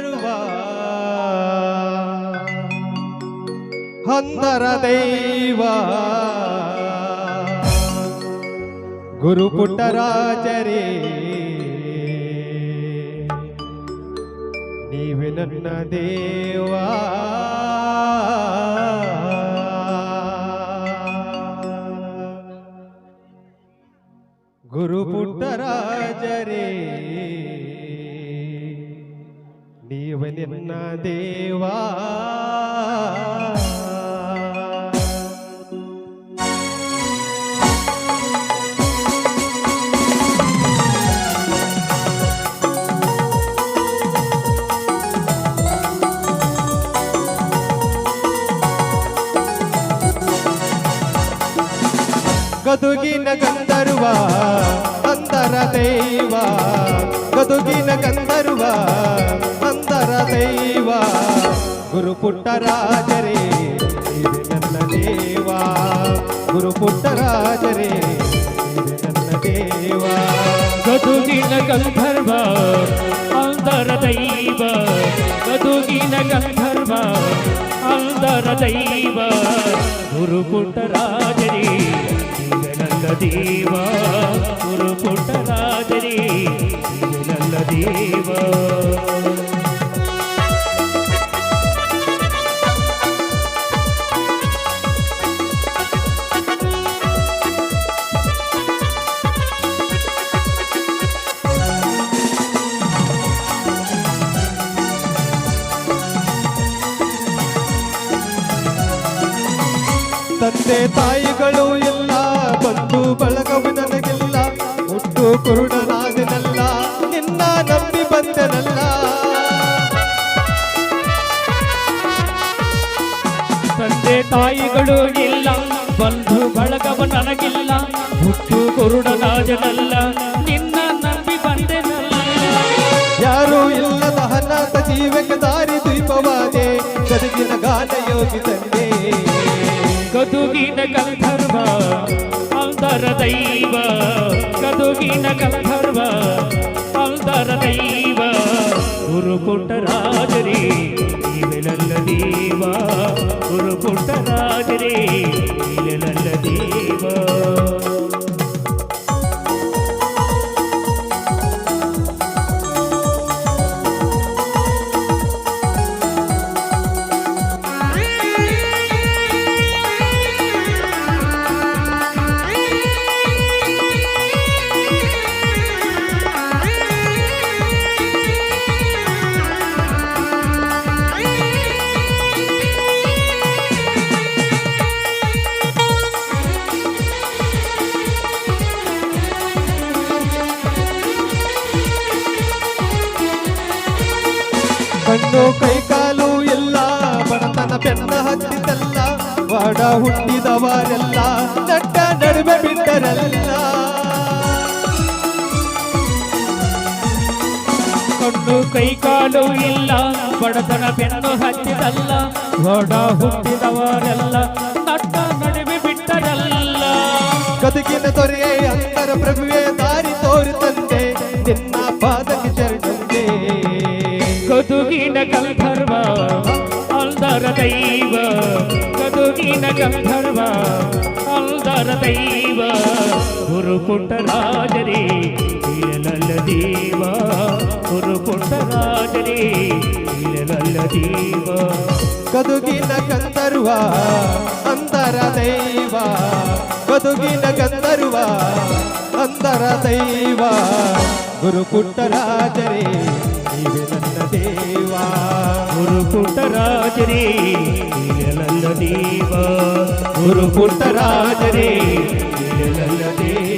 ಗಂಧರ್ವ ಹಂದರ ದೈವ ಗುರು ಪುಟ್ಟರಾಜರೇ ನೀವೇ ನನ್ನ ದೇವ ಗುರು ಪುಟ್ಟರಾಜರೇ ನೀವೇ ನನ್ನ ದೇವ ಗದುಗಿನ ಗಂಧರ್ವ ಅಂತರ ದೈವ ಗದುಗಿನ ಗಂಧರ್ವ ಅಂತರ ದೈವ ಗುರು ಪುಟ್ಟರಾಜರೇ ನೀವೇ ನನ್ನ ದೇವ ಗುರು ಪುಟ್ಟರಾಜರೇ ನೀವೇ ನನ್ನ ದೇವ ಗದುಗಿನ ಗಂಧರ್ವ ಅಂತರ ದೈವ ಗದುಗಿನ ಗಂಧರ್ವ ಅಂತರ ದೈವ ಗುರು ಪುಟ್ಟರಾಜರೇ ನೀವೇ ನನ್ನ ದೇವ ಗುರು ಪುಟ್ಟರಾಜರೇ ನೀವೇ ನನ್ನ ದೇವ ತಂದೆ ತಾಯಿಗಳು ಇಲ್ಲ ಬಂಧು ಬಳಗವು ನನಗಿಲ್ಲ ಹುಟ್ಟು ಕುರುಡನಾದನಲ್ಲ ನಿನ್ನ ನಂಬಿ ಬಂದನಲ್ಲ ತಂದೆ ತಾಯಿಗಳು ಇಲ್ಲ ಬಂಧು ಬಳಗವ ನನಗಿಲ್ಲ ಹುಟ್ಟು ಕುರುಡನಾದನಲ್ಲ ನಿನ್ನ ನಂಬಿ ಬಂದೆನಲ್ಲ ಯಾರೂ ಇಲ್ಲದ ಅನಾಥ ಜೀವಕ್ಕೆ ದಾರಿ ದೀಪವಾದೆ ಗದುಗಿನ ಗಾನ ಯೋಗಿ ತಂದೆ ಗದುಗಿನ ಗಂಧರ್ವ ಅಂತರ ದೈವ ಗದುಗಿನ ಗಂಧರ್ವ ಅಂತರ ದೈವ ಗುರು ಪುಟ್ಟರಾಜರೇ ನೀವೇ ನನ್ನ ದೇವ ಗುರು ಪುಟ್ಟರಾಜರೇ ನೀವೇ ನನ್ನ ದೇವ ಕಣ್ಣು ಕೈಕಾಲು ಎಲ್ಲ ಬಡತನ ಬೆನ್ನ ಹತ್ತಿದಲ್ಲ ವಾಡ ಹುಟ್ಟಿದವರೆಲ್ಲ ನಟ್ಟ ನಡುವೆ ಬಿಟ್ಟರಲ್ಲ ಕಣ್ಣು ಕೈಕಾಲು ಇಲ್ಲ ಬಡತನ ಬೆನ್ನು ಹತ್ತಿದಲ್ಲ ಹೊಡ ಹುಟ್ಟಿದವರೆಲ್ಲ ನಟ್ಟ ನಡುವೆ ಬಿಟ್ಟರಲ್ಲ ಗದುಗಿನ ದೊರೆಯೇ ಅಂತರ ಪ್ರಭುವೇ ದಾರಿ ತೋರುತ್ತಂತೆ ನಿನ್ನ ಪಾದಕ್ಕೆ ಶರಣಂತೆ ಗದುಗಿನ ಗಂಧರ್ವ ಅಂತರ ದೈವ ಗದುಗಿನ ಗಂಧರ್ವ ಅಂತರ ದೈವ ಗುರು ಪುಟ್ಟರಾಜರೇ ನೀವೇ ನನ್ನ ದೇವ ಗುರು ಪುಟ್ಟರಾಜರೇ ನೀವೇ ನನ್ನ ದೇವ ಗದುಗಿನ ಗಂಧರ್ವ ಅಂತರ ದೈವ ಗದುಗಿನ ಗಂಧರ್ವ ಅಂತರ ದೈವ ಗುರು ಪುಟ್ಟರಾಜರೇ ನೀವೇ ನನ್ನ ದೇವ ಗುರು ಪುಟ್ಟರಾಜರೇ ನೀವೇ ನನ್ನ ದೇವ ಗುರು ಪುಟ್ಟರಾಜರೇ ನೀವೇ ನನ್ನ ದೇವ